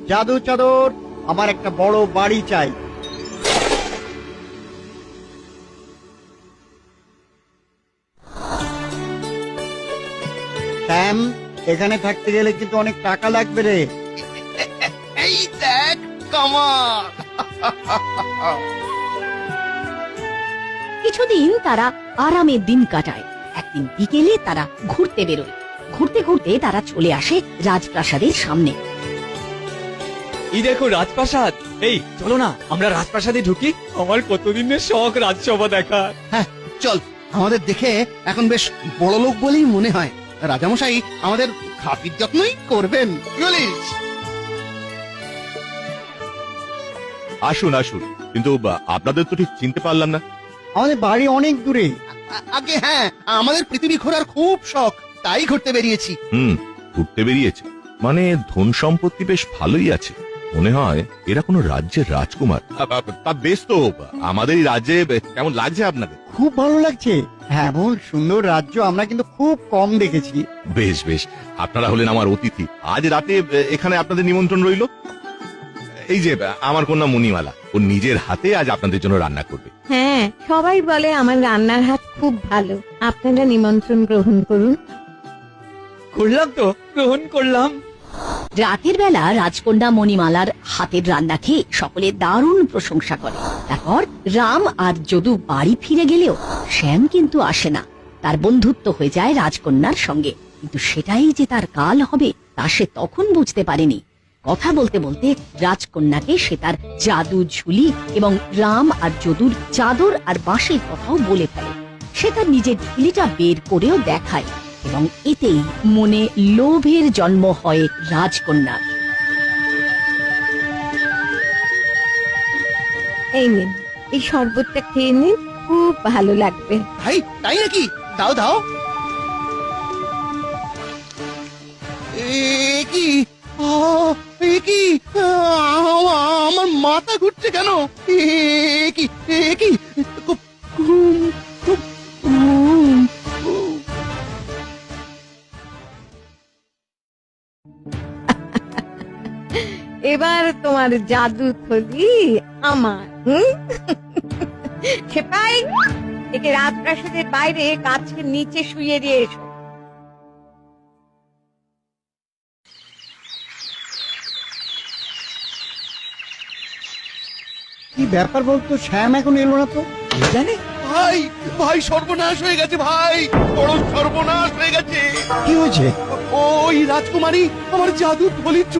জাদু চাদর, আমার একটা বড় বাড়ি চাই। স্যাম, এখানে থাকতে গেলে কিন্তু অনেক টাকা লাগবে রে। এই দেখ কামাল। কিছুদিন তারা আরামের দিন কাটায়। একদিন বিকেলে তারা ঘুরতে বেরোয়। ঘুরতে ঘুরতে তারা চলে আসে রাজপ্রাসাদের সামনে। এই দেখো রাজপ্রাসাদ। এই চলো না আমরা রাজপ্রাসাদে ঢুকি, আমার কতদিনের শখ রাজসভা দেখার। হ্যাঁ চল, আমাদের দেখে এখন বেশ বড় লোক বলেই মনে হয়। রাজামশাই আমাদের খাতির যত্নই করবেন, কি বলিস? আসুন আসুন, কিন্তু আপনাদের তো ঠিক চিনতে পারলাম না। আমাদের বাড়ি অনেক দূরে। আগে হ্যাঁ, আমাদের পৃথিবী ঘোরার খুব শখ, তাই ঘুরতে বেরিয়েছি। ঘুরতে বেরিয়েছে মানে ধন সম্পত্তি বেশ ভালোই আছে। মনে হয় এরা কোনো রাজ্যের রাজকুমার। তা বেশ তো, আমাদের এই রাজ্যে কেমন লাগছে আপনাদের? খুব ভালো লাগছে। এমন সুন্দর রাজ্য আমরা কিন্তু খুব কম দেখেছি। বেশ বেশ, আপনারা হলেন আমার অতিথি। আজ রাতে এখানে আপনাদের নিমন্ত্রণ রইল। এই যে আমার কন্যা মণিমালা, ও নিজের হাতে আজ আপনাদের জন্য রান্না করবে। হ্যাঁ, সবাই বলে আমার রান্নার হাত খুব ভালো। আপনারা নিমন্ত্রণ গ্রহণ করুন। করলাম তো, গ্রহণ করলাম। রাতের বেলা রাজকন্যা মণিমালার হাতের রান্না খেয়ে সকলে দারুণ প্রশংসা করে। তারপর রাম আর যদু বাড়ি ফিরে গেলেও শ্যাম কিন্তু আসে না। তার বন্ধুত্ব হয়ে যায় রাজকন্যার সঙ্গে, কিন্তু সেটাই যে তার কাল হবে তা সে তখন বুঝতে পারেনি। কথা বলতে বলতে রাজকন্যাকে সে তার জাদু ঝুলি এবং রাম আর যদুর চাদর আর বাঁশের কথাও বলে ফেলে। সে তার নিজের ঝুলিটা বের করেও দেখায় এবং এতেই মনে লোভের জন্ম হয় রাজকন্যার। এই নিন, এই শরবতটা খেয়ে নিন, খুব ভালো লাগবে। ভাই তাই নাকি? দাও দাও। এ কি? এ কি? আমার মাথা ঘুরছে কেন? এ কি? এ কি? এবার তোমার জাদু থলি আমার। সেপাই, একে রাজপ্রাসাদের বাইরে গাছের নিচে শুইয়ে দিয়ে এসো। কি ব্যাপার বলতো, শ্যাম এখন এলো না তো? জানে ভাই ভাই, সর্বনাশ হয়ে গেছে ভাই, বড় সর্বনাশ হয়ে গেছে। কি হয়েছে? ওই রাজকুমারী আমার জাদু থলি